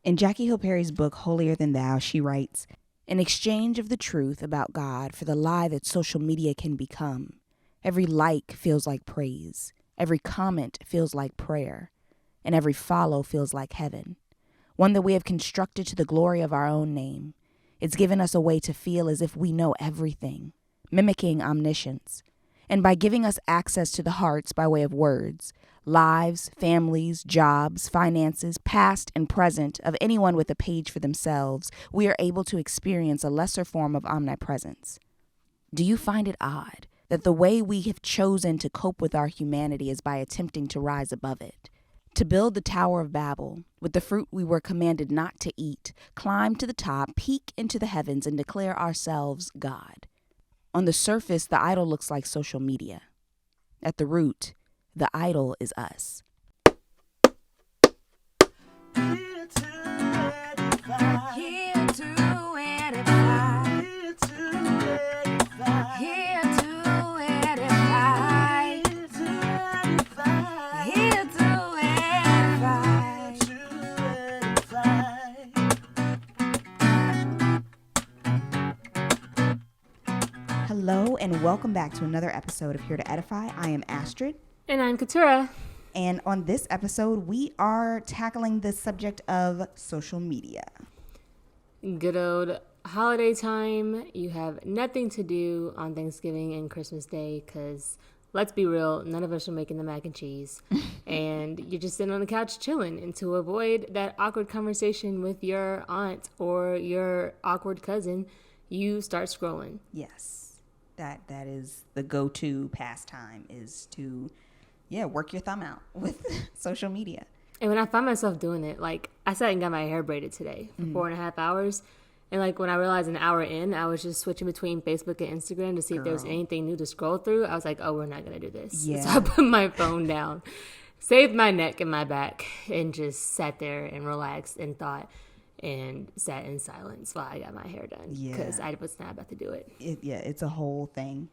In Jackie Hill Perry's book, Holier Than Thou, she writes, "In exchange of the truth about God for the lie that social media can become, every like feels like praise, every comment feels like prayer, and every follow feels like heaven, one that we have constructed to the glory of our own name. It's given us a way to feel as if we know everything, mimicking omniscience. And by giving us access to the hearts by way of words, lives, families, jobs, finances, past and present of anyone with a page for themselves, we are able to experience a lesser form of omnipresence. Do you find it odd that the way we have chosen to cope with our humanity is by attempting to rise above it? To build the Tower of Babel with the fruit we were commanded not to eat, climb to the top, peek into the heavens, and declare ourselves God. On the surface, the idol looks like social media. At the root, the idol is us." Here to edify. Here to edify. Here to edify. Here to edify. Here to edify. Here to edify. Hello and welcome back to another episode of Here to Edify. I am Astrid. And I'm Katura. And on this episode, we are tackling the subject of social media. Good old holiday time. You have nothing to do on Thanksgiving and Christmas Day because, let's be real, none of us are making the mac and cheese. And you're just sitting on the couch chilling. And to avoid that awkward conversation with your aunt or your awkward cousin, you start scrolling. Yes. That is the go-to pastime, is to work your thumb out with social media. And when I find myself doing it, like I sat and got my hair braided today for 4.5 hours. And like when I realized an hour in, I was just switching between Facebook and Instagram to see if there was anything new to scroll through. I was like, oh, we're not going to do this. Yeah. So I put my phone down, saved my neck and my back, and just sat there and relaxed and thought and sat in silence while I got my hair done. Because I was not about to do it. It's a whole thing.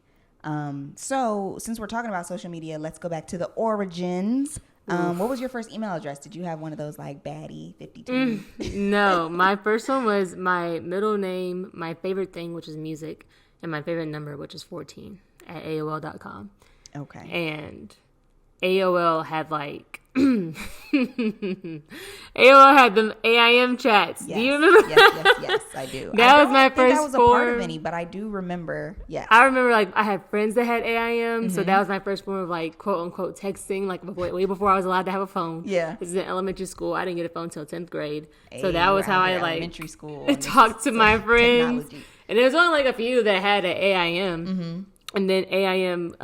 So since we're talking about social media, let's go back to the origins. What was your first email address? Did you have one of those like baddie 52? No, my first one was my middle name, my favorite thing, which is music, and my favorite number, which is 14 at AOL.com. Okay. And AOL had like AOL had them AIM chats. Yes. Do you remember? Yes, I do. That was my first that was a part of any, but I do remember. Yes. I remember like I had friends that had AIM, so that was my first form of like quote unquote texting, like way before I was allowed to have a phone. Yeah. This is in elementary school. I didn't get a phone until 10th grade. So that was how I like elementary school talked to my friends. Technology. And there was only like a few that had an AIM. And then AIM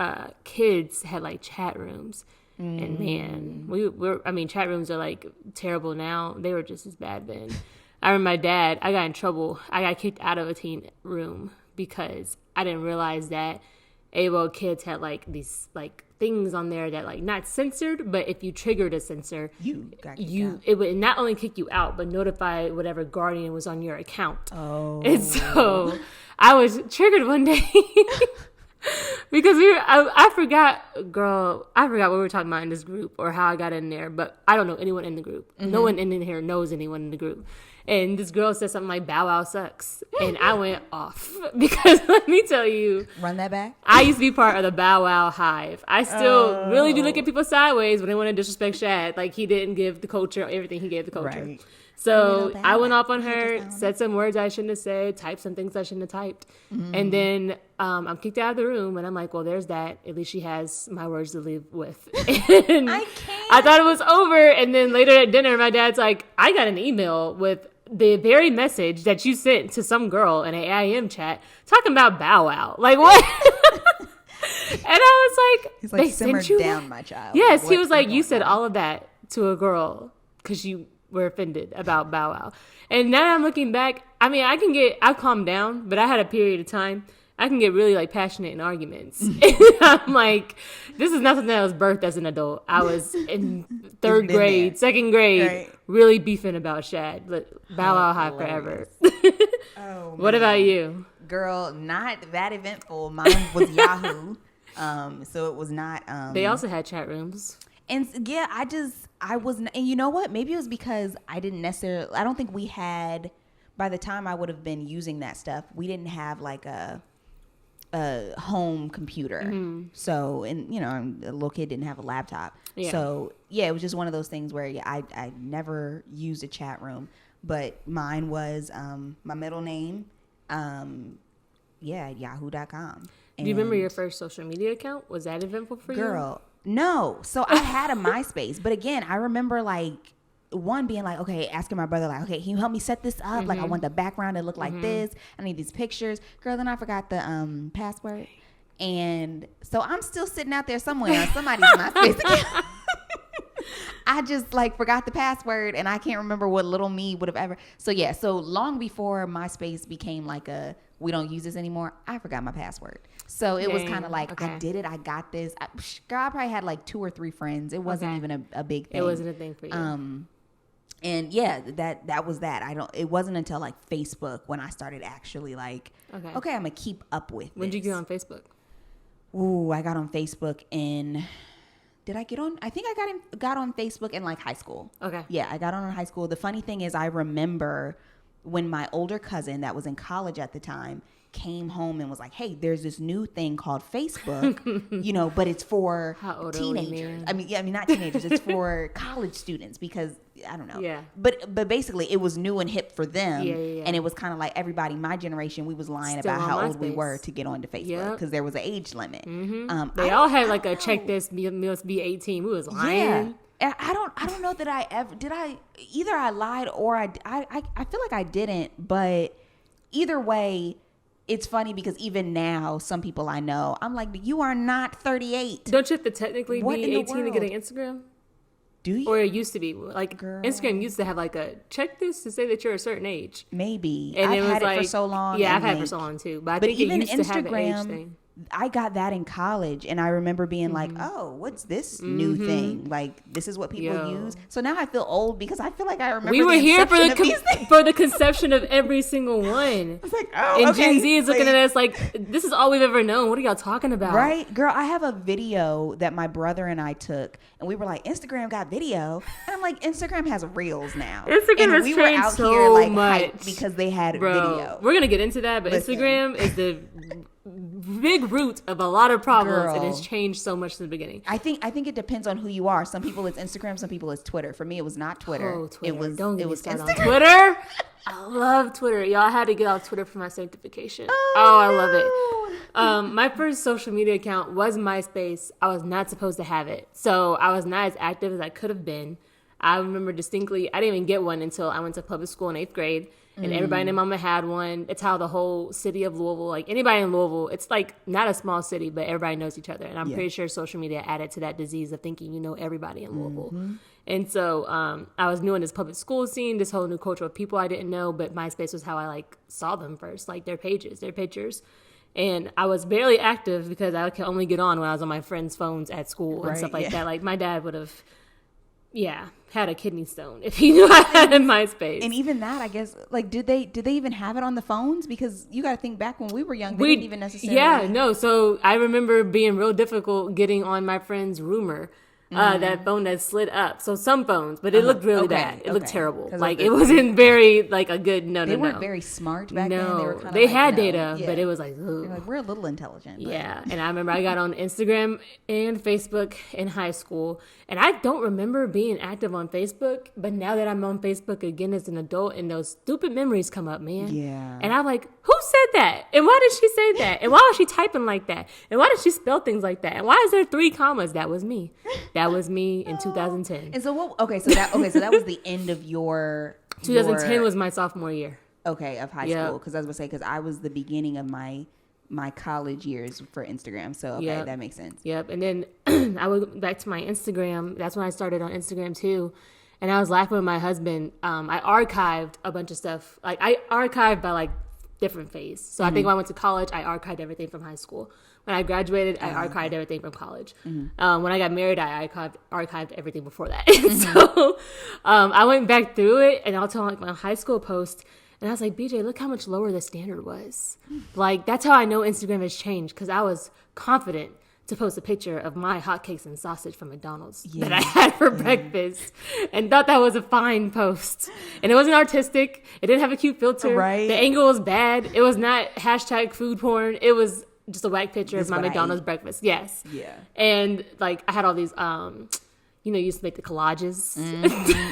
kids had like chat rooms. And man, chat rooms are like terrible now. They were just as bad then. I remember my dad, I got in trouble. I got kicked out of a teen room because I didn't realize that AOL kids had like these like things on there that like not censored, but if you triggered a censor, it would not only kick you out, but notify whatever guardian was on your account. Oh. And so I was triggered one day. Because I forgot what we were talking about in this group or how I got in there, but I don't know anyone in the group. No one in here knows anyone in the group. And this girl said something like, "Bow Wow sucks." And I went off because let me tell you. Run that back. I used to be part of the Bow Wow hive. I still really do look at people sideways when they want to disrespect Shad. Like he didn't give the culture everything he gave the culture. Right. So I went off on her, said some words I shouldn't have said, typed some things I shouldn't have typed. And then I'm kicked out of the room, and I'm like, well, there's that. At least she has my words to leave with. And I can't. I thought it was over. And then later at dinner, my dad's like, I got an email with the very message that you sent to some girl in an AIM chat talking about Bow Wow. Like, what? And I was like, he's like, simmer down, my child. Yes, he was like, you said all of that to a girl because you were offended about Bow Wow. And now that I'm looking back, I mean, I've calmed down, but I had a period of time. I can get really like passionate in arguments. And I'm like, this is not something that was birthed as an adult. I was in third grade, second grade, really beefing about Shad. Bow Wow high forever. Oh, what about you? Girl, not that eventful. Mine was Yahoo. So it was not. They also had chat rooms. And yeah, I wasn't, and you know what? Maybe it was because I don't think we had, by the time I would have been using that stuff, we didn't have like a home computer. Mm-hmm. So, and a little kid didn't have a laptop. Yeah. So yeah, it was just one of those things where I never used a chat room, but mine was my middle name, yahoo.com. Do you remember your first social media account? Was that eventful for you? Girl, no. So I had a MySpace, but again, I remember like one being like, okay, asking my brother like, okay, can you help me set this up? Mm-hmm. Like I want the background to look like this. I need these pictures. Girl, then I forgot the password. And so I'm still sitting out there somewhere on somebody's MySpace account. I just like forgot the password and I can't remember what little me would have ever. So yeah, so long before MySpace became like we don't use this anymore, I forgot my password. So it was kind of like, okay. I did it. I got this. Girl, I probably had like 2 or 3 friends. It wasn't even a big thing. It wasn't a thing for you. And yeah, that was that. It wasn't until like Facebook when I started actually like, okay, I'm gonna keep up with When did you get on Facebook? Ooh, I got on Facebook did I get on? I think I got on Facebook in like high school. Okay. Yeah, I got on in high school. The funny thing is I remember when my older cousin that was in college at the time came home and was like, hey, there's this new thing called Facebook, but it's for teenagers. I mean, not teenagers. It's for college students because I don't know. Yeah. But basically it was new and hip for them. Yeah. And it was kind of like everybody, my generation, we was lying still about how old we were to get onto Facebook because there was an age limit. Mm-hmm. They all had like a check this, must be 18. We was lying. Yeah. I don't know that I ever, either I lied or I feel like I didn't, but either way, it's funny because even now, some people I know, I'm like, you are not 38. Don't you have to technically be 18 to get an Instagram? Do you? Or it used to be. Like, girl. Instagram used to have like a check this to say that you're a certain age. Maybe. And I've had it for so long. Yeah, I've had it for so long too. But I think even it used Instagram, to have an age thing. I got that in college, and I remember being like, oh, what's this new thing? Like, this is what people use. So now I feel old because I feel like I remember we were here for the conception of every single one. It's like, oh, and Gen Z is looking at us like, this is all we've ever known. What are y'all talking about? Right? Girl, I have a video that my brother and I took, and we were like, Instagram got video. And I'm like, Instagram has Reels now. Instagram has changed so here, much. Hyped because they had video. We're going to get into that, but Instagram is the big root of a lot of problems. Girl. It has changed so much since the beginning. I think it depends on who you are. Some people it's Instagram, some people it's Twitter. For me, it was not Twitter. Oh, Twitter. It was Instagram. On Twitter. I love Twitter. Y'all had to get off Twitter for my sanctification. I love it. My first social media account was MySpace. I was not supposed to have it, so I was not as active as I could have been. I remember distinctly, I didn't even get one until I went to public school in 8th grade. And everybody and their mama had one. It's how the whole city of Louisville, like anybody in Louisville, it's like not a small city, but everybody knows each other. And I'm pretty sure social media added to that disease of thinking you know everybody in Louisville. And so I was new in this public school scene, this whole new culture of people I didn't know, but MySpace was how I like saw them first, like their pages, their pictures. And I was barely active because I could only get on when I was on my friends' phones at school and stuff like that. Like my dad would have... had a kidney stone if he knew I had in MySpace. And even that, I guess, like, did they even have it on the phones? Because you got to think back when we were young, they didn't even necessarily. Yeah, no. So I remember being real difficult getting on my friend's Rumor. That phone that slid up. So some phones, but it looked really bad. It looked terrible. Like it wasn't very like a good They weren't very smart back then. They were they had data, but it was like, like we're a little intelligent. But. Yeah, and I remember I got on Instagram and Facebook in high school, and I don't remember being active on Facebook. But now that I'm on Facebook again as an adult, and those stupid memories come up, man. Yeah. And I'm like, who said that? And why did she say that? And why was she typing like that? And why did she spell things like that? And why is there 3 commas? That was me. That was me in 2010. And so what? So that was the end of your. 2010 was my sophomore year. Okay, of high school, because I was gonna say because I was the beginning of my college years for Instagram. So that makes sense. Yep. And then I went back to my Instagram. That's when I started on Instagram too. And I was laughing with my husband. I archived a bunch of stuff. Like I archived by like different phase. So I think when I went to college, I archived everything from high school. When I graduated, I archived everything from college. When I got married, I archived everything before that. So I went back through it, and I'll tell like my high school post, and I was like, BJ, look how much lower the standard was. Like, that's how I know Instagram has changed, because I was confident to post a picture of my hotcakes and sausage from McDonald's that I had for breakfast, and thought that was a fine post. And it wasn't artistic. It didn't have a cute filter. Right. The angle was bad. It was not hashtag food porn. It was just a whack picture of my McDonald's breakfast. Yes. Yeah. And like I had all these, used to make the collages.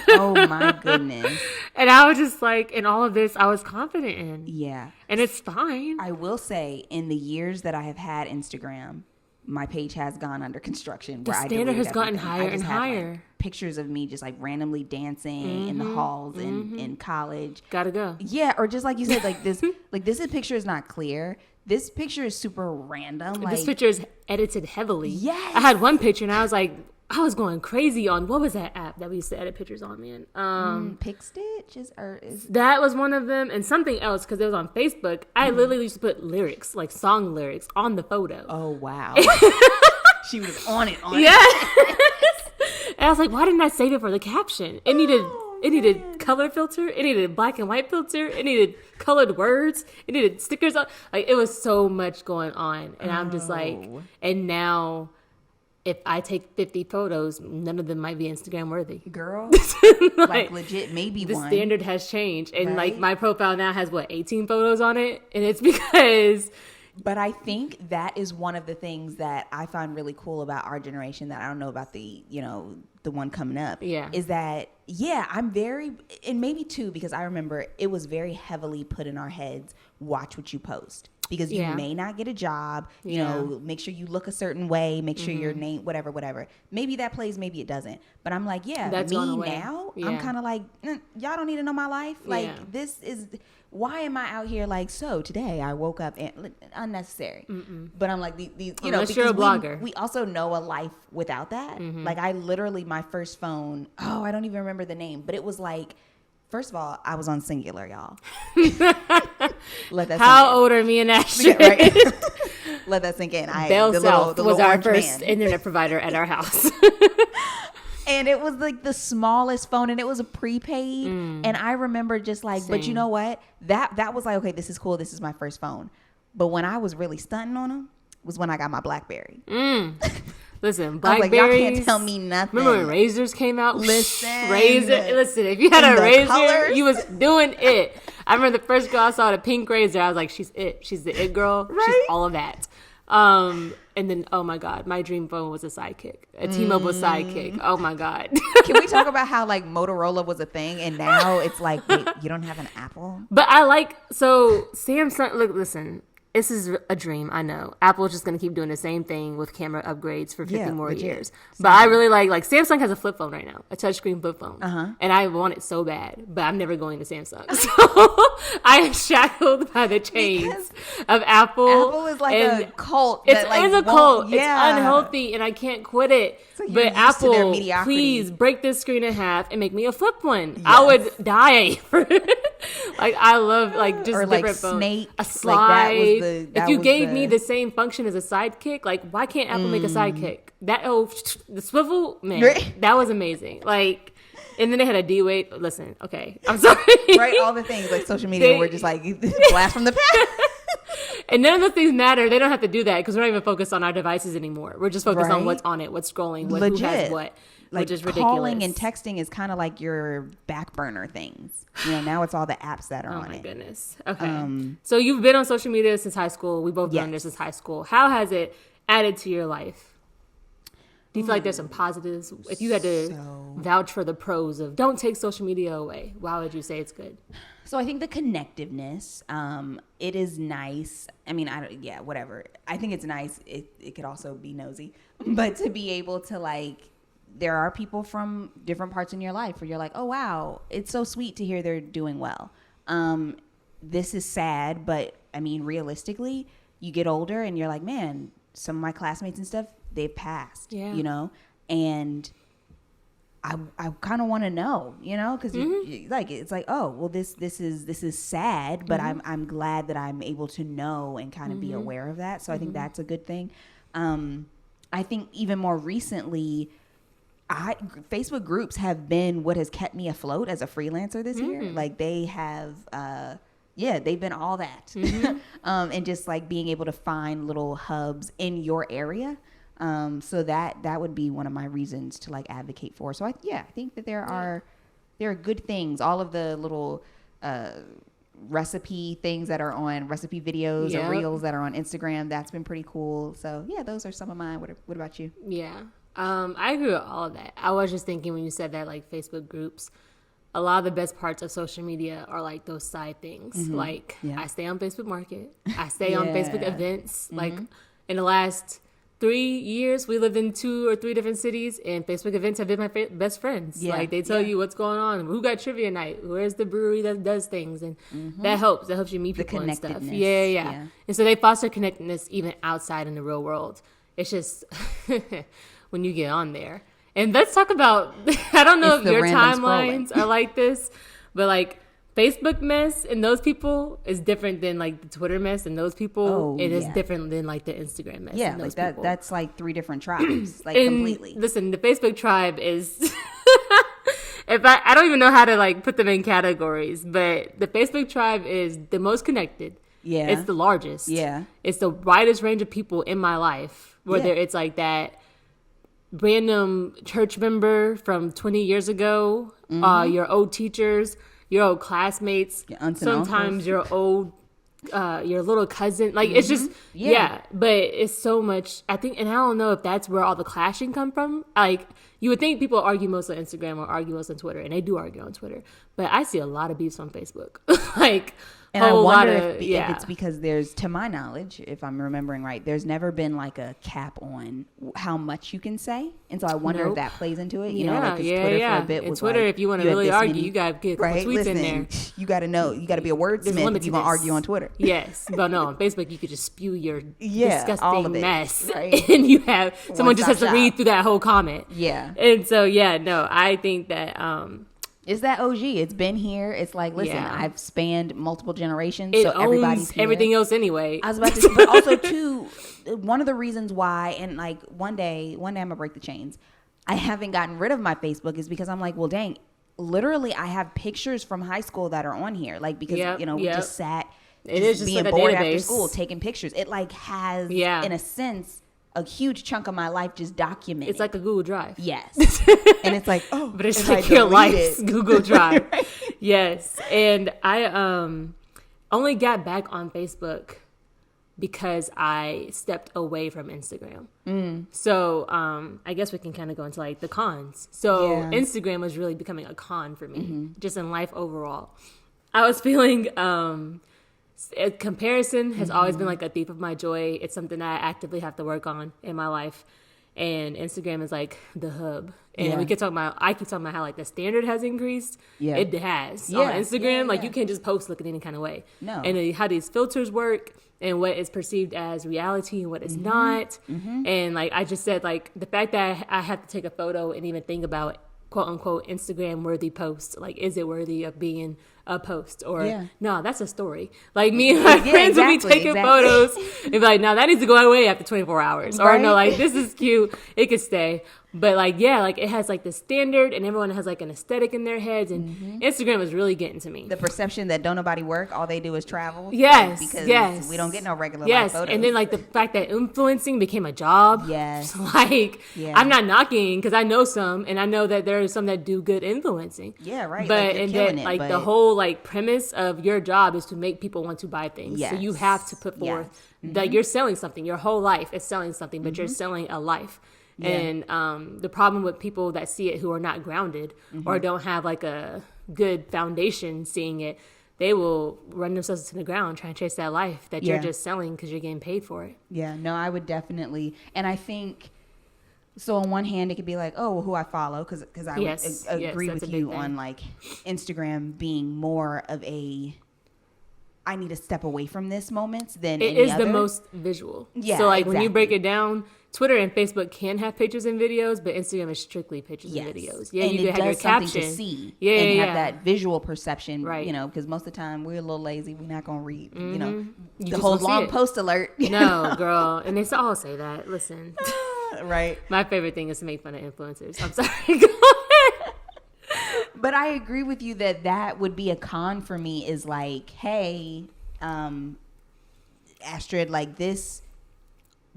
Oh my goodness. And I was just like, in all of this, I was confident in. Yeah. And it's fine. I will say, in the years that I have had Instagram, my page has gone under construction. The where standard has gotten everything. higher I just and had, higher. like, pictures of me just like randomly dancing in the halls in college. Gotta go. Yeah, or just like you said, like this picture is not clear. This picture is super random. Like, This picture is edited heavily. Yes. I had one picture and I was like, I was going crazy on, what was that app that we used to edit pictures on, man? PicStitch is That was one of them, and something else, because it was on Facebook. I literally used to put lyrics, like song lyrics, on the photo. oh wow. She was on it. And I was like, why didn't I save it for the caption? It needed color filter. It needed black and white filter. It needed colored words. It needed stickers on. Like, it was so much going on. And I'm just like, and now if I take 50 photos, none of them might be Instagram worthy. Girl, like legit, maybe the one. standard has changed. And like Right? my profile now has 18 photos on it. And it's because But I think that is one of the things that I find really cool about our generation that I don't know about the one coming up. Yeah. Is that, I'm very, and maybe too, because I remember it was very heavily put in our heads, watch what you post. Because you may not get a job, you know, make sure you look a certain way, make sure your name, whatever. Maybe that plays, maybe it doesn't. But I'm like, That's me gone away. now, Yeah. I'm kind of like, y'all don't need to know my life. Like, this is, why am I out here like, so today I woke up and unnecessary. But I'm like, these Unless you're a blogger. We also know a life without that. Like, I literally, my first phone, I don't even remember the name, but it was like, first of all, I was on Singular, y'all. Let that how sink in. old are me and Ashley? Right? Let that sink in. Bell South the was little our orange first man. internet provider at our house. And it was like the smallest phone, and it was a prepaid. And I remember just like, but you Same. know what? That was like, okay, this is cool. This is my first phone. But when I was really stunting on them was when I got my BlackBerry. Listen, I was Blackberries. like, y'all can't tell me nothing. Remember when Razors came out? Listen. Listen, if you had And a the Razor, colors. you was doing it. I remember the first girl I saw with a pink Razor, I was like, she's it. She's the it girl. She's Right? all of that. And then, oh my God, my dream phone was a Sidekick, a T-Mobile Sidekick. Oh my God. Can we talk about how like Motorola was a thing and now it's like, wait, you don't have an Apple? But I like, so Samsung, look, listen, this is a dream, I know. Apple's just going to keep doing the same thing with camera upgrades for 50 more legit. years. But I really like Samsung has a flip phone right now, a touchscreen flip phone. And I want it so bad, but I'm never going to Samsung. So I am shackled by the chains of Apple. Apple is like and a cult. It's that, like, a won't- cult. Yeah. It's unhealthy, and I can't quit it. So you're but used to their Apple, mediocrity. please break this screen in half and make me a flip one. I would die for it. Like, I love like just Or, different like, phones. Snake. A Like, slide. that If you was gave me the same function as a Sidekick, like why can't Apple make a Sidekick? That the swivel, man, Right. that was amazing. Like, and then they had a D-Wait. Listen, okay, I'm sorry. Right, all the things like social media were just like blast from the past. And none of those things matter. They don't have to do that because we're not even focused on our devices anymore. We're just focused on Right. what's on it, what's scrolling, who Legit. has what, Like which is ridiculous. calling and texting is kind of like your back burner things. You know, now it's all the apps that are Oh on my it. goodness. Okay. So you've been on social media since high school. We've both been on there Yes. since high school. How has it added to your life? Do you feel like there's some positives? If you had to vouch for the pros of don't take social media away, why would you say it's good? So I think the connectiveness, it is nice. I mean, whatever. I think it's nice. It could also be nosy, but to be able to like, there are people from different parts in your life where you're like, oh wow, it's so sweet to hear they're doing well. This is sad, but I mean, realistically, you get older and you're like, man, some of my classmates and stuff, they've passed, you know, and I kind of want to know, you know, because like it's like, oh well, this is sad, but I'm glad that I'm able to know and kind of be aware of that. So I think that's a good thing. I think even more recently, Facebook groups have been what has kept me afloat as a freelancer this year. Like they have, they've been all that, and just like being able to find little hubs in your area. So that would be one of my reasons to like advocate for. So I think that there are good things. All of the little recipe things that are on recipe videos or reels that are on Instagram, that's been pretty cool. So yeah, those are some of mine. What about you? Yeah. I agree with all of that. I was just thinking when you said that, like Facebook groups, a lot of the best parts of social media are like those side things. Like I stay on Facebook Market. I stay on Facebook events. Like in the last 3 years, we lived in 2 or 3 different cities, and Facebook events have been my best friends. Like they tell you what's going on, who got trivia night, where's the brewery that does things, and that helps you meet people and stuff. Yeah. And so they foster connectedness even outside in the real world. It's just when you get on there. And let's talk about, I don't know if your timelines are like this, but like Facebook mess and those people is different than like the Twitter mess and those people. It is different than like the Instagram mess. Yeah, and those like people. that's like 3 different tribes, like and completely. Listen, the Facebook tribe is, if I don't even know how to like put them in categories, but the Facebook tribe is the most connected. Yeah. It's the largest. Yeah. It's the widest range of people in my life, whether it's like that random church member from 20 years ago, your old teachers, your old classmates, sometimes your old, your little cousin. Like, it's just, but it's so much, I think, and I don't know if that's where all the clashing come from. Like, you would think people argue most on Instagram or argue most on Twitter, and they do argue on Twitter, but I see a lot of beefs on Facebook. Like, and I wonder if it's because there's, to my knowledge, if I'm remembering right, there's never been like a cap on how much you can say. And so I wonder if that plays into it. You know, like Twitter for a bit was Twitter, like, if you want to really argue, you got to get tweets in there. You got to know, you got to be a wordsmith if you're going to argue on Twitter. Yes. But no, on Facebook, you could just spew your disgusting mess. Right. And you have, someone just has to read through that whole comment. Yeah. And so, no, I think that... It's that OG. It's been here. It's like, listen, I've spanned multiple generations, it so everybody's here. Everything else anyway. I was about to say, but also too, one of the reasons why, and like one day I'm gonna break the chains. I haven't gotten rid of my Facebook is because I'm like, well, dang, literally, I have pictures from high school that are on here, like because we just sat, being like bored after school, taking pictures. It like has, in a sense, a huge chunk of my life just documented. It's like a Google Drive. Yes. And it's like, but it's like your life's Google Drive. Right? Yes. And I only got back on Facebook because I stepped away from Instagram. So I guess we can kind of go into like the cons. So Instagram was really becoming a con for me, just in life overall. I was feeling comparison has always been like a thief of my joy. It's something that I actively have to work on in my life. And Instagram is like the hub. And I keep talking about how like the standard has increased. Yeah. It has. On Instagram, like you can't just post looking any kind of way. No. And how these filters work and what is perceived as reality and what is not. And like I just said, like the fact that I have to take a photo and even think about quote unquote Instagram worthy post. Like, is it worthy of being a post? Or no, that's a story. Like me and my friends will be taking photos and be like, no, that needs to go away after 24 hours. Or no, like this is cute. It could stay. But like, like it has like the standard and everyone has like an aesthetic in their heads. And Instagram is really getting to me. The perception that don't nobody work, all they do is travel. Yes. Like, because we don't get no regular life photos. And then like the fact that influencing became a job. Yes. Like I'm not knocking because I know some and I know that there are some that do good influencing. Yeah, right. But and then like the whole like premise of your job is to make people want to buy things. So you have to put forth that you're selling something. Your whole life is selling something, but you're selling a life. And the problem with people that see it who are not grounded or don't have like a good foundation seeing it, they will run themselves to the ground trying to chase that life that you're just selling because you're getting paid for it. Yeah, no, I would definitely. And I think, so on one hand, it could be like, oh, well, who I follow, because I would agree with you on like Instagram being more of a, I need to step away from this moments than it any is other. the most visual. Yeah, so like when you break it down, Twitter and Facebook can have pictures and videos, but Instagram is strictly pictures and videos. Yeah, and you can have your caption. To see and have that visual perception, right? You know, because most of the time we're a little lazy. We're not gonna read, you know, the whole long post alert. No, girl, and they all say that. Listen, right? My favorite thing is to make fun of influencers. I'm sorry. Go ahead. But I agree with you that would be a con for me. Is like, hey, Astrid, like this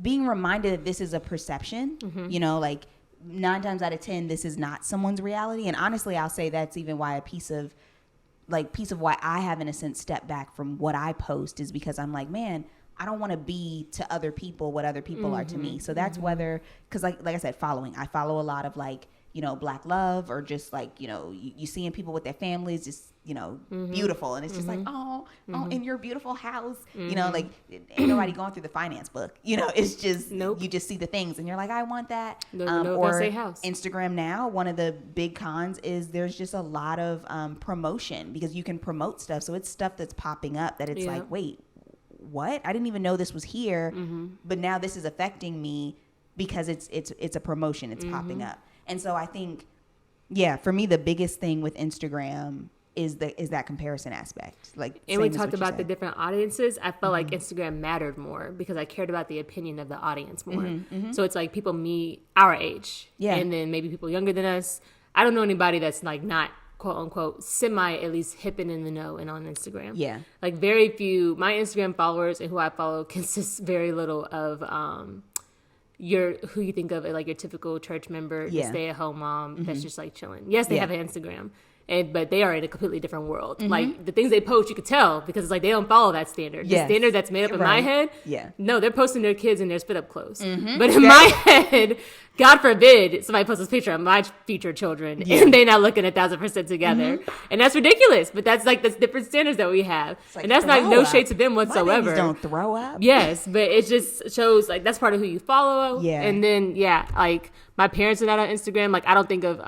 being reminded that this is a perception, you know, like 9 times out of 10, this is not someone's reality. And honestly, I'll say that's even why a piece of why I have, in a sense, stepped back from what I post is because I'm like, man, I don't want to be to other people what other people are to me. So that's whether, because like I said, I follow a lot of like, you know, Black love, or just like, you know, you seeing people with their families, just, you know, beautiful. And it's just like, oh, in your beautiful house, you know, like ain't nobody going through the finance book, you know, it's just, you just see the things and you're like, I want that. Or say house. Instagram now, one of the big cons is there's just a lot of promotion, because you can promote stuff. So it's stuff that's popping up that it's like, wait, what? I didn't even know this was here, but now this is affecting me because it's a promotion. It's popping up. And so I think, yeah, for me, the biggest thing with Instagram is that comparison aspect. Like, and we talked about the different audiences. I felt like Instagram mattered more because I cared about the opinion of the audience more. So it's like people our age, and then maybe people younger than us. I don't know anybody that's like not quote unquote semi at least hip and in the know and on Instagram. Yeah, like very few. My Instagram followers and who I follow consists very little of who you think of like your typical church member, your stay-at-home mom that's just like chilling. Yes, they have an Instagram, but they are in a completely different world. Like the things they post, you could tell because it's like they don't follow that standard. The standard that's made up in my head. No, they're posting their kids in their spit-up clothes. But in my head, God forbid somebody posts this picture of my future children and they're not looking 1,000% together. And that's ridiculous. But that's like the different standards that we have. Like, and that's not no shade to them whatsoever. My babies don't throw up. Yes, but it just shows like that's part of who you follow. And then, like my parents are not on Instagram. Like I don't think of,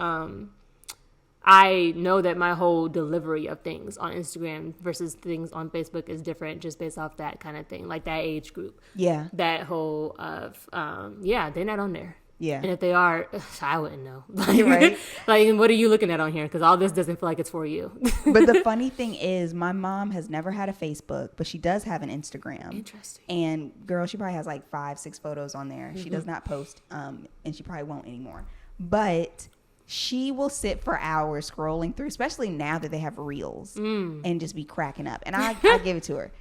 I know that my whole delivery of things on Instagram versus things on Facebook is different just based off that kind of thing. Like that age group. Yeah. That whole of, they're not on there. Yeah. And if they are, I wouldn't know. Like, right. Like, what are you looking at on here? Because all this doesn't feel like it's for you. But the funny thing is, my mom has never had a Facebook, but she does have an Instagram. Interesting. And girl, she probably has like 5-6 photos on there. She does not post, and she probably won't anymore. But she will sit for hours scrolling through, especially now that they have Reels, and just be cracking up. And I give it to her.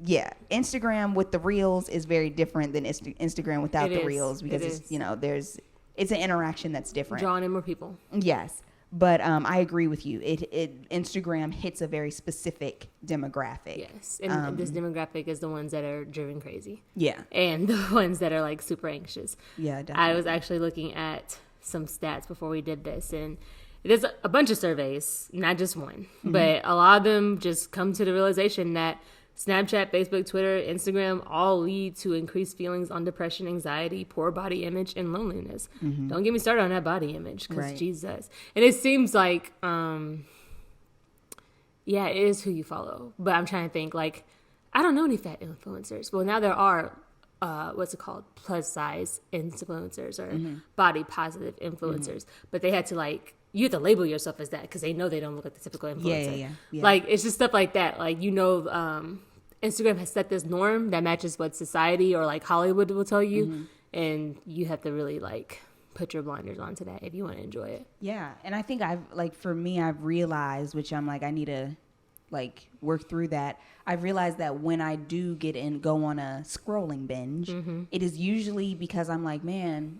Yeah, Instagram with the Reels is very different than Instagram without the Reels, because it's, you know, it's an interaction that's different. Drawing in more people. Yes, but I agree with you. Instagram hits a very specific demographic. Yes, and this demographic is the ones that are driven crazy. Yeah, and the ones that are like super anxious. Yeah, definitely. I was actually looking at some stats before we did this, and there's a bunch of surveys, not just one, but a lot of them just come to the realization that Snapchat, Facebook, Twitter, Instagram all lead to increased feelings on depression, anxiety, poor body image, and loneliness. Don't get me started on that body image, because Jesus. And it seems like, it is who you follow. But I'm trying to think, like, I don't know any fat influencers. Well, now there are, what's it called? Plus size influencers or body positive influencers. But they had to, like, you have to label yourself as that because they know they don't look like the typical influencer. Yeah. Like, it's just stuff like that. Like, you know, Instagram has set this norm that matches what society or like Hollywood will tell you. And you have to really like put your blinders onto that if you want to enjoy it. Yeah. And I think I've realized, which I'm like, I need to like work through that. I've realized that when I do go on a scrolling binge, it is usually because I'm like, man,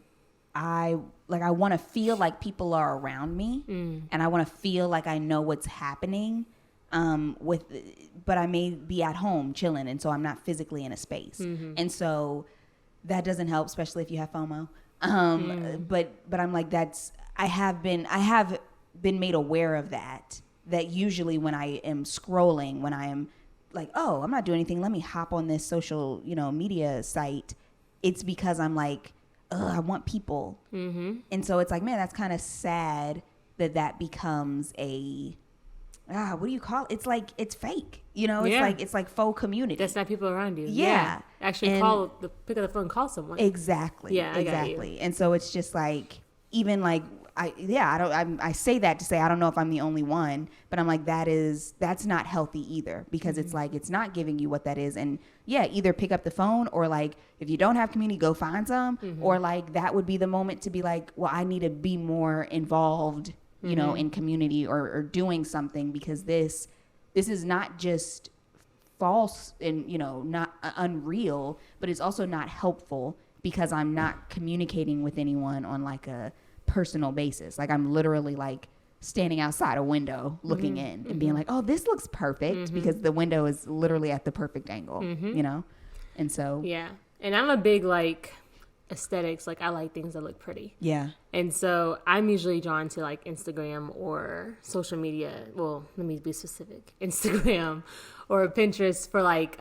I want to feel like people are around me, and I want to feel like I know what's happening, but I may be at home chilling, and so I'm not physically in a space, and so that doesn't help, especially if you have FOMO. But I'm like, I have been made aware of that usually when I am scrolling, when I am like, oh, I'm not doing anything, let me hop on this social, media site, it's because I'm like, I want people. And so it's like, man, that's kind of sad that becomes a, what do you call it? It's like, it's fake, it's like faux community. That's not people around you. Yeah. Actually pick up the phone and call someone. Exactly. Yeah, exactly. I got you. And so it's just like, even like, I say that to say, I don't know if I'm the only one, but I'm like, that's not healthy either, because it's like, it's not giving you what that is. And either pick up the phone, or like, if you don't have community, go find some, or like, that would be the moment to be like, well, I need to be more involved, in community or doing something, because this is not just false and, not unreal, but it's also not helpful because I'm not communicating with anyone on like a personal basis. Like I'm literally like standing outside a window looking in and being like, oh, this looks perfect, because the window is literally at the perfect angle, you know? And so. Yeah. And I'm a big like aesthetics. Like I like things that look pretty. Yeah. And so I'm usually drawn to like Instagram or social media. Well, let me be specific. Instagram or Pinterest for like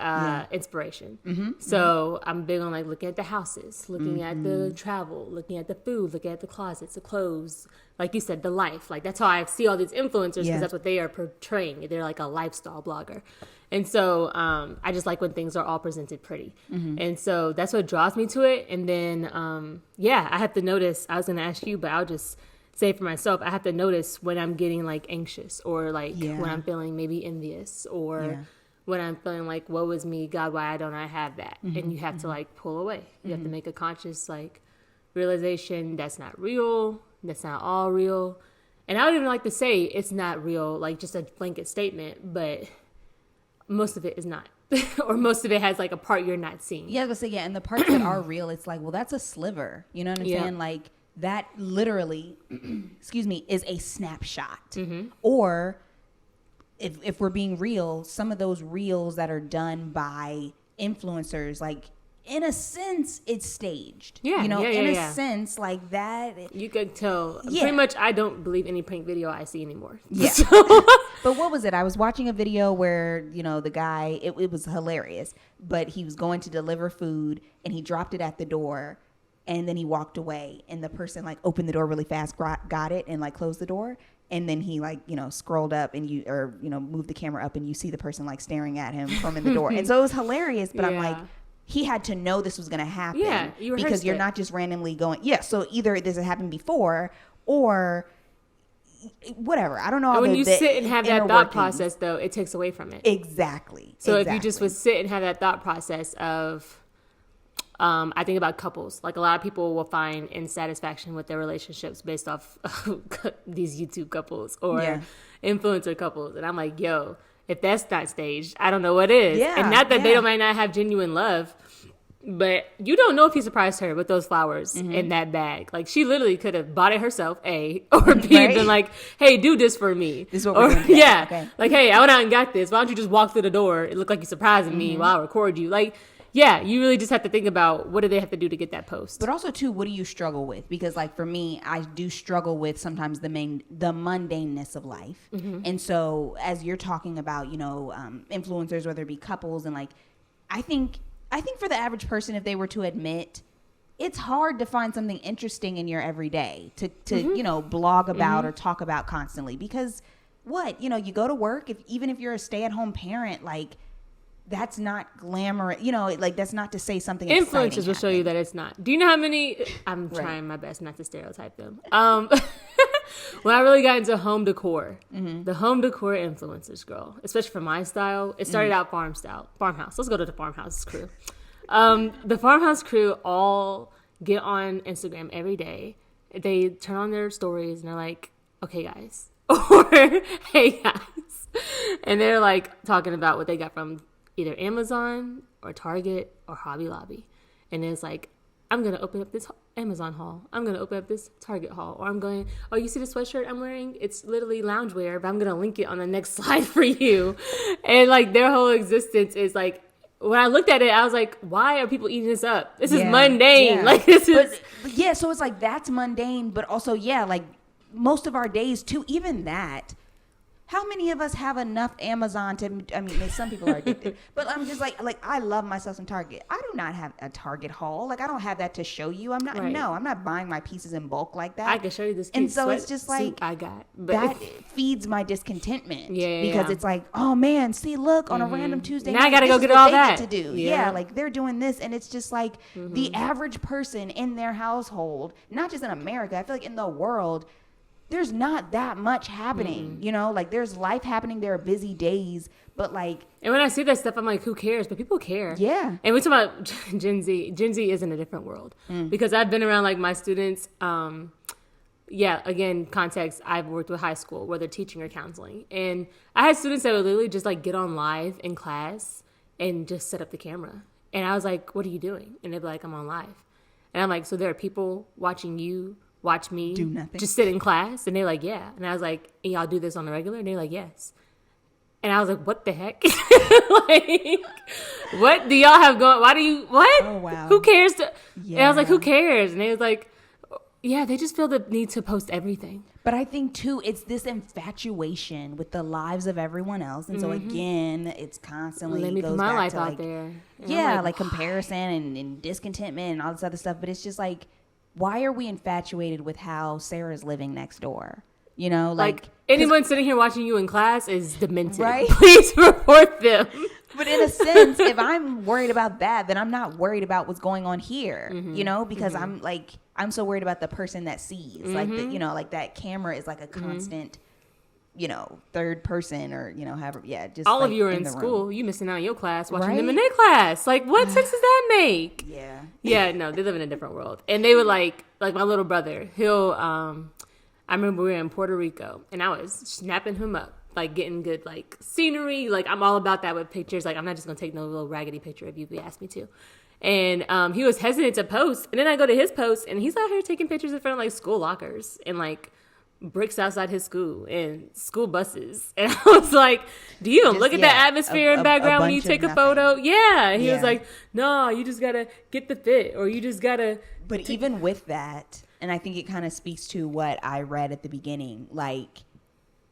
inspiration. So I'm big on like looking at the houses, looking at the travel, looking at the food, looking at the closets, the clothes. Like you said, the life. Like that's how I see all these influencers, because that's what they are portraying. They're like a lifestyle blogger. And so I just like when things are all presented pretty. And so that's what draws me to it. And then, I have to notice, I was going to ask you, but I'll just say for myself, I have to notice when I'm getting like anxious, or like when I'm feeling maybe envious, or when I'm feeling like, woe is me, God, why don't I have that? And you have to like pull away. You have to make a conscious like realization that's not real. That's not all real. And I would even like to say it's not real, like just a blanket statement, but most of it is not. Or most of it has like a part you're not seeing. Yeah, I was gonna say, and the parts that are real, it's like, well, that's a sliver. You know what I'm saying? Like that literally, excuse me, is a snapshot. Or if we're being real, some of those reels that are done by influencers, like in a sense, it's staged. Yeah, you know, in a sense, like that. You could tell. Pretty much, I don't believe any prank video I see anymore. Yeah. But what was it? I was watching a video where, you know, the guy, it was hilarious, but he was going to deliver food and he dropped it at the door, and then he walked away, and the person like opened the door really fast, got it, and like closed the door. And then he like, you know, scrolled up and moved the camera up, and you see the person like staring at him from in the door. And so it was hilarious, but I'm like, he had to know this was going to happen. Yeah, because you're not just randomly going. Yeah, so either this had happened before or whatever. I don't know. And when you sit and have that thought process, though, it takes away from it. Exactly. So if you just would sit and have that thought process of, I think about couples. Like a lot of people will find insatisfaction with their relationships based off these YouTube couples or influencer couples. And I'm like, yo, if that's not staged, I don't know what is. Yeah, and not that they might not have genuine love, but you don't know if he surprised her with those flowers in that bag. Like she literally could have bought it herself, A, or B, been like, hey, do this for me. This is what we're doing. Yeah. Okay. Like, hey, I went out and got this. Why don't you just walk through the door? It looked like you're surprising me while I record you. Like, yeah, you really just have to think about what do they have to do to get that post. But also, too, what do you struggle with? Because, like, for me, I do struggle with sometimes the mundaneness of life. And so, as you're talking about, you know, influencers, whether it be couples, and, like, I think for the average person, if they were to admit, it's hard to find something interesting in your everyday to you know, blog about or talk about constantly. Because you know, you go to work, even if you're a stay-at-home parent, like, that's not glamorous, you know, like that's not to say something. Influencers will show you that it's not. Do you know how many? I'm trying my best not to stereotype them. When I really got into home decor, the home decor influencers, girl, especially for my style, it started out farmhouse. Let's go to the farmhouse crew. The farmhouse crew all get on Instagram every day. They turn on their stories and they're like, okay, guys, or hey, guys, and they're like talking about what they got from either Amazon or Target or Hobby Lobby. And it's like, I'm going to open up this Amazon haul. I'm going to open up this Target haul. Or I'm going, oh, you see the sweatshirt I'm wearing? It's literally loungewear, but I'm going to link it on the next slide for you. And like their whole existence is like, when I looked at it, I was like, why are people eating this up? This is mundane. Yeah. Like this is. But, yeah, so it's like that's mundane, but also, like most of our days too, even that. How many of us have enough Amazon to, I mean, some people are addicted, but I'm just like I love myself some Target. I do not have a Target haul. Like, I don't have that to show you. I'm not buying my pieces in bulk like that. I can show you this cute it's just like, I got. But that feeds my discontentment. Because it's like, oh man, see, look, on a random Tuesday now night, I got to go get all that. To do. Yeah, like they're doing this, and it's just like the average person in their household, not just in America, I feel like in the world, there's not that much happening, you know, like there's life happening. There are busy days, but like. And when I see that stuff, I'm like, who cares? But people care. Yeah. And we talk about Gen Z. Gen Z is in a different world because I've been around like my students. Again, context, I've worked with high school where they're teaching or counseling. And I had students that would literally just like get on live in class and just set up the camera. And I was like, what are you doing? And they'd be like, I'm on live. And I'm like, so there are people watching you watch me do nothing, just sit in class? And they're like, yeah. And I was like, and y'all do this on the regular? And they're like, yes. And I was like, what the heck? Like, what do y'all have going? Why do you, what? Oh, wow. Who cares? Yeah. And I was like, who cares? And they was like, yeah, they just feel the need to post everything. But I think, too, it's this infatuation with the lives of everyone else. And so, again, it's constantly Let me goes put my back life to, out like, there. And yeah, I'm like comparison and discontentment and all this other stuff. But it's just like, why are we infatuated with how Sarah's living next door? You know, like anyone sitting here watching you in class is demented. Right? Please report them. But in a sense, if I'm worried about that, then I'm not worried about what's going on here, you know, because I'm so worried about the person that sees, like, you know, like that camera is like a constant, you know, third person or, you know, however, yeah. Just all like of you are in the school. room. You missing out on your class, watching Right? them in their class. Like, what sense does that make? Yeah. Yeah, no, they live in a different world. And they would like my little brother, he'll, I remember we were in Puerto Rico and I was snapping him up, like getting good, like scenery. Like I'm all about that with pictures. Like I'm not just going to take no little raggedy picture if you ask me to. And he was hesitant to post. And then I go to his post and he's out here taking pictures in front of like school lockers and like bricks outside his school and school buses. And I was like, do you even look at the atmosphere and background when you take a photo? Yeah. And he was like, no, you just got to get the fit or you just got to. But even with that, and I think it kind of speaks to what I read at the beginning, like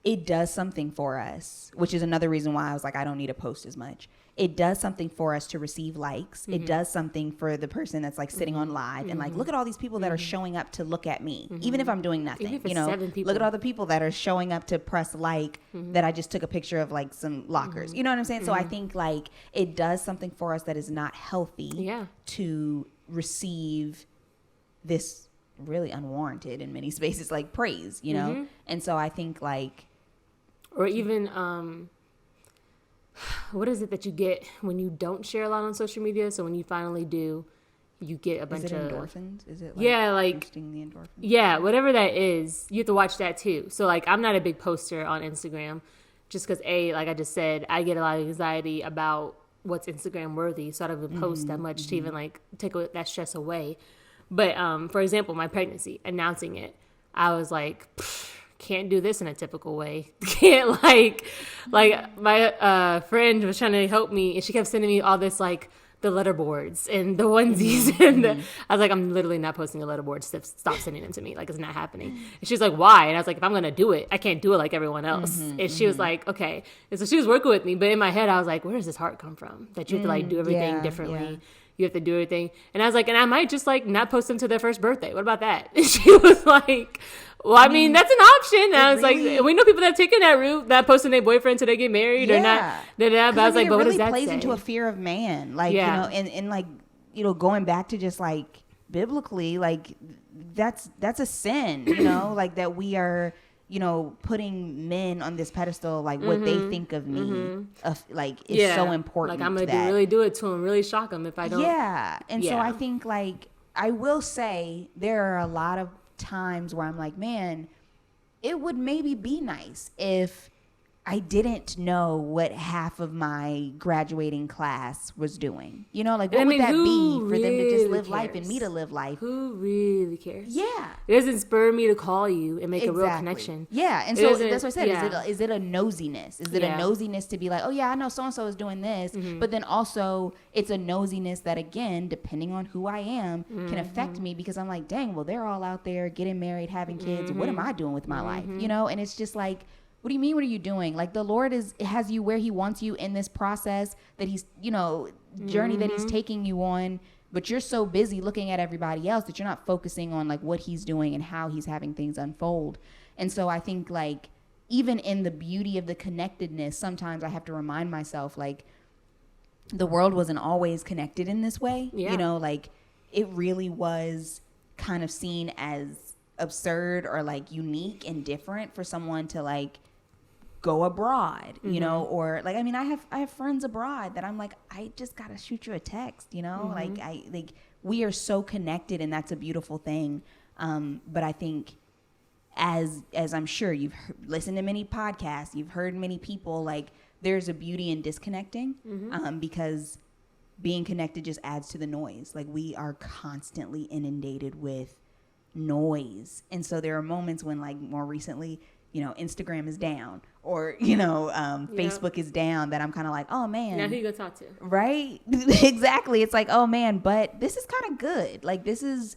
it does something for us, which is another reason why I was like, I don't need to post as much. It does something for us to receive likes. It does something for the person that's like sitting on live and like, look at all these people that are showing up to look at me, even if I'm doing nothing, you know, look at all the people that are showing up to press like that I just took a picture of like some lockers, you know what I'm saying? So I think like it does something for us that is not healthy to receive this really unwarranted in many spaces like praise, you know? And so I think like, or even what is it that you get when you don't share a lot on social media? So when you finally do, you get a bunch of endorphins. Is it like boosting the endorphins? Yeah, whatever that is, you have to watch that too. So like I'm not a big poster on Instagram just because like I just said, I get a lot of anxiety about what's Instagram worthy, so I don't even post that much to even like take that stress away. But for example, my pregnancy, announcing it, I was like, can't do this in a typical way. Can't like my friend was trying to help me and she kept sending me all this like the letter boards and the onesies and I was like, I'm literally not posting a letter board. Stop sending them to me. Like it's not happening. And she's like, why? And I was like, if I'm gonna do it, I can't do it like everyone else. And she was like, okay. And so she was working with me, but in my head I was like, where does this heart come from? That you have to like do everything differently. Yeah. You have to do everything. And I was like, and I might just like not post them to their first birthday. What about that? And she was like, well, I mean, that's an option. And I was like, we know people that have taken that route, not posting their boyfriend till they get married or not. But I was like, but what does that say? It plays into a fear of man. Like, you know, and like, you know, going back to just like biblically, like that's a sin, you know, like that we are, you know, putting men on this pedestal, like what they think of me, like is so important. Like I'm gonna really do it to them, really shock them if I don't. Yeah, and so I think like I will say there are a lot of times where I'm like, man, it would maybe be nice if I didn't know what half of my graduating class was doing. You know, like what would that be for them to just live life and me to live life? Who really cares? Yeah. It doesn't spur me to call you and make a real connection. Yeah. And so that's what I said. Is it a nosiness? Is it a nosiness to be like, oh yeah, I know so-and-so is doing this. But then also it's a nosiness that, again, depending on who I am, can affect me because I'm like, dang, well, they're all out there getting married, having kids. What am I doing with my life? You know? And it's just like, what do you mean? What are you doing? Like the Lord has you where he wants you in this process that he's, you know, journey that he's taking you on, but you're so busy looking at everybody else that you're not focusing on like what he's doing and how he's having things unfold. And so I think like even in the beauty of the connectedness, sometimes I have to remind myself like the world wasn't always connected in this way. You know, like it really was kind of seen as absurd or like unique and different for someone to like go abroad, you know, or like, I mean, I have friends abroad that I'm like, I just got to shoot you a text, you know, like we are so connected and that's a beautiful thing. But I think as I'm sure you've listened to many podcasts, you've heard many people, like there's a beauty in disconnecting, because being connected just adds to the noise. Like, we are constantly inundated with noise. And so there are moments when, like, more recently, you know, Instagram is down, or, you know, Facebook is down, that I'm kind of like, oh man. Now who you gonna talk to? Right? Exactly. It's like, oh man, but this is kind of good. Like, this is,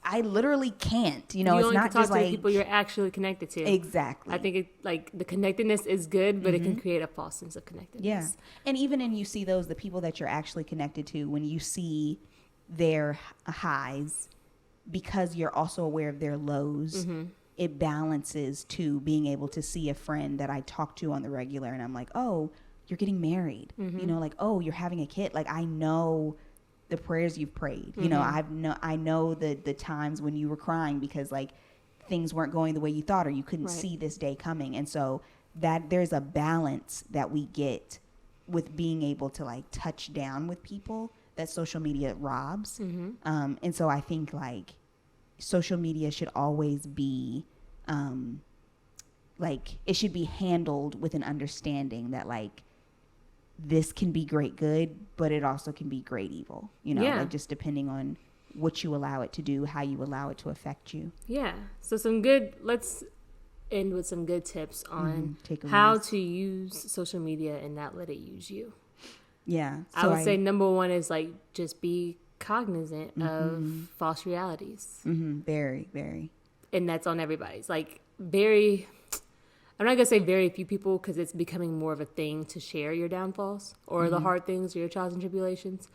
I literally can't, you know, You it's only not can talk just to the like people you're actually connected to. Exactly. I think it, like, the connectedness is good, but it can create a false sense of connectedness. Yeah. And even in, you see those, the people that you're actually connected to, when you see their highs, because you're also aware of their lows, it balances to being able to see a friend that I talk to on the regular, and I'm like, oh, you're getting married. You know, like, oh, you're having a kid. Like, I know the prayers you've prayed. You know, I know the times when you were crying because, like, things weren't going the way you thought, or you couldn't see this day coming. And so that there's a balance that we get with being able to, like, touch down with people that social media robs. And so I think, like, social media should always be like, it should be handled with an understanding that, like, this can be great good, but it also can be great evil, you know, like, just depending on what you allow it to do, how you allow it to affect you. Yeah. So let's end with some good tips on how to use social media and not let it use you. Yeah. So I would say number one is, like, just be cognizant of false realities. Very, very. And that's on everybody's. Like, I'm not going to say very few people, because it's becoming more of a thing to share your downfalls or the hard things or your trials and tribulations.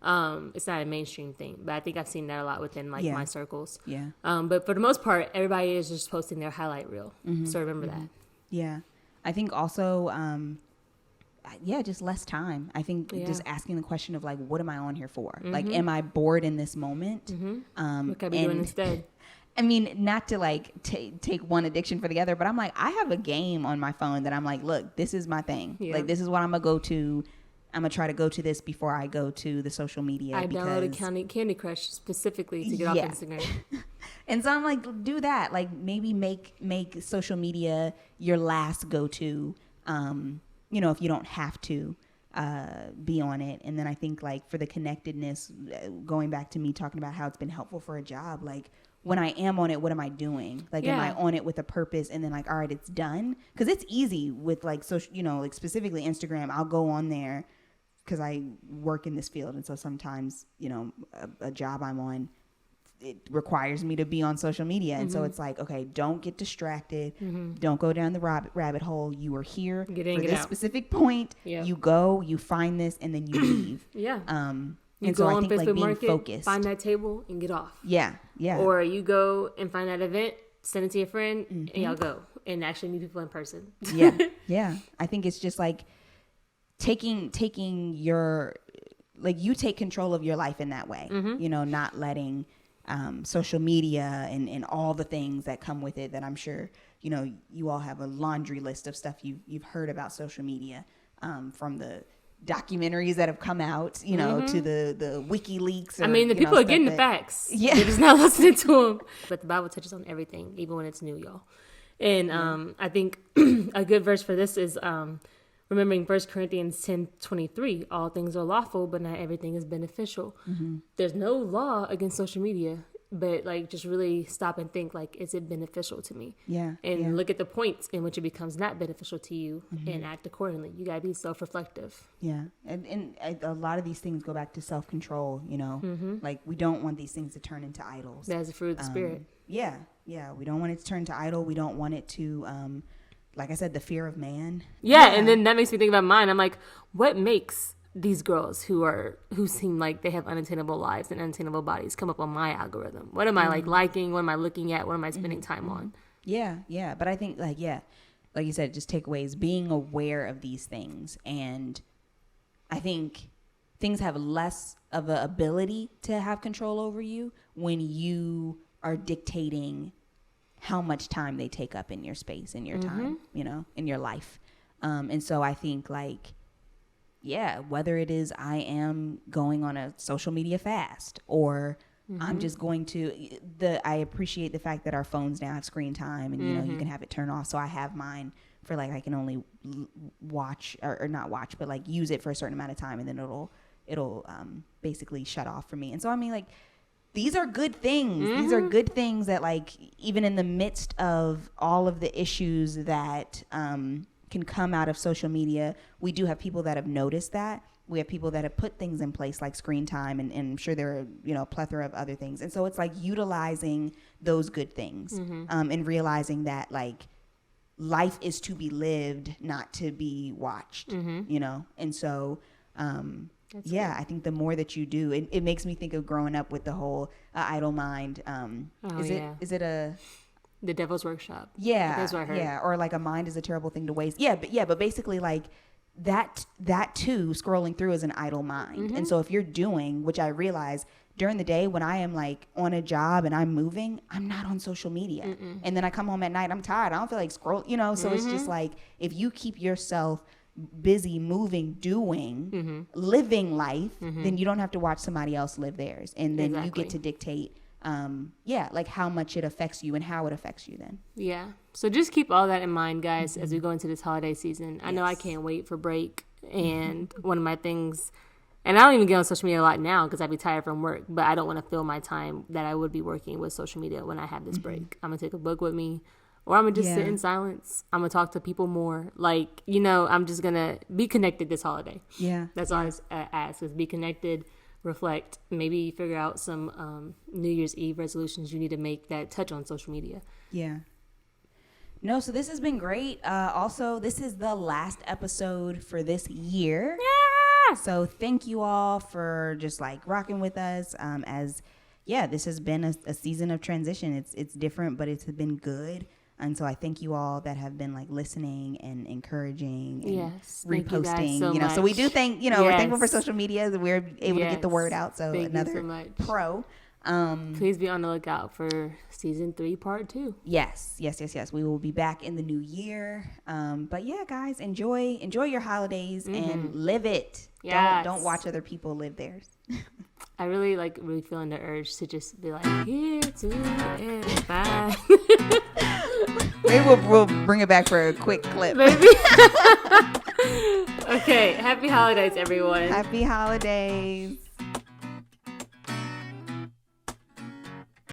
It's not a mainstream thing, but I think I've seen that a lot within, like, my circles. Yeah. But for the most part, everybody is just posting their highlight reel. So remember that. Yeah. I think also, just less time. I think just asking the question of, like, what am I on here for? Like, am I bored in this moment? What can I be doing instead? I mean, not to, like, take one addiction for the other, but I'm like, I have a game on my phone that I'm like, look, this is my thing. Yeah. Like, this is what I'm going to go to. I'm going to try to go to this before I go to the social media. I downloaded Candy Crush specifically to get off Instagram. And so I'm like, do that. Like, maybe make social media your last go-to, you know, if you don't have to be on it. And then I think, like, for the connectedness, going back to me talking about how it's been helpful for a job, like, when I am on it, what am I doing? Like, am I on it with a purpose? And then, like, all right, it's done. Because it's easy with, like, social, you know, like, specifically Instagram. I'll go on there because I work in this field. And so sometimes, you know, a job I'm on, it requires me to be on social media. And so it's like, okay, don't get distracted. Don't go down the rabbit hole. You are here for this specific point. You go, you find this, and then you leave. You and go so I on think, Facebook like, being Market, focused. find that table, and get off. Yeah. Or you go and find that event, send it to your friend, and y'all go and actually meet people in person. Yeah. I think it's just, like, taking your, like, you take control of your life in that way. You know, not letting social media and all the things that come with it that I'm sure, you know, you all have a laundry list of stuff you've heard about social media, from the documentaries that have come out, you know, to the WikiLeaks. Or, I mean, the people are getting the facts. Yeah. They're just not listening to them. But the Bible touches on everything, even when it's new, y'all. And I think a good verse for this is remembering 1 Corinthians 10:23. All things are lawful, but not everything is beneficial. There's no law against social media, but, like, just really stop and think, like, is it beneficial to me? And look at the points in which it becomes not beneficial to you and act accordingly. You got to be self-reflective. And a lot of these things go back to self-control, you know, like, we don't want these things to turn into idols. That's the fruit of the spirit. We don't want it to turn to idol. We don't want it to, like I said, the fear of man. And then that makes me think about mine. I'm like, what makes these girls who seem like they have unattainable lives and unattainable bodies come up on my algorithm? What am I, like, liking? What am I looking at? What am I spending time on? But I think, like you said, just takeaways, being aware of these things. And I think things have less of an ability to have control over you when you are dictating how much time they take up in your space, in your time, you know, in your life. And so I think, like, whether it is I am going on a social media fast, or I'm just going to, I appreciate the fact that our phones now have screen time, and, you know, you can have it turn off. So I have mine for, like, I can only watch or not watch, but, like, use it for a certain amount of time, and then it'll it'll basically shut off for me. And so I mean, like, these are good things. These are good things that, like, even in the midst of all of the issues that can come out of social media, we do have people that have noticed that. We have people that have put things in place like screen time, and I'm sure there are, you know, a plethora of other things. And so it's like utilizing those good things and realizing that, like, life is to be lived, not to be watched, you know? And so, yeah, I think the more that you do, it makes me think of growing up with the whole idle mind. Is it The Devil's Workshop? Yeah. That's what I heard. Yeah. Or like a mind is a terrible thing to waste. But basically, like, that too, scrolling through is an idle mind. And so if you're doing, which I realize during the day when I am like on a job and I'm moving, I'm not on social media. And then I come home at night, I'm tired. I don't feel like scroll, you know? So it's just like, if you keep yourself busy, moving, doing, living life, then you don't have to watch somebody else live theirs. And then you get to dictate, like how much it affects you and how it affects you then. Yeah. So just keep all that in mind, guys, as we go into this holiday season. I know I can't wait for break. And one of my things, and I don't even get on social media a lot now because I'd be tired from work, but I don't want to fill my time that I would be working with social media when I have this break. I'm going to take a book with me, or I'm going to just sit in silence. I'm going to talk to people more. Like, you know, I'm just going to be connected this holiday. Yeah. That's all I ask, is be connected, reflect, maybe figure out some New Year's Eve resolutions you need to make that touch on social media. Yeah. No, so this has been great. Also, this is the last episode for this year. Yeah. So thank you all for just like rocking with us. This has been a season of transition. It's different, but it's been good. And so I thank you all that have been like listening and encouraging and reposting. So much. So we do thank, we're thankful for social media that we're able to get the word out. So thank another you so much. pro. Please be on the lookout for season 3, part 2. Yes. We will be back in the new year. But yeah, guys, enjoy your holidays and live it. Yes. Don't watch other people live theirs. I really feeling the urge to just be like, here to and bye. Maybe we'll bring it back for a quick clip. Maybe. Okay. Happy holidays, everyone. Happy holidays.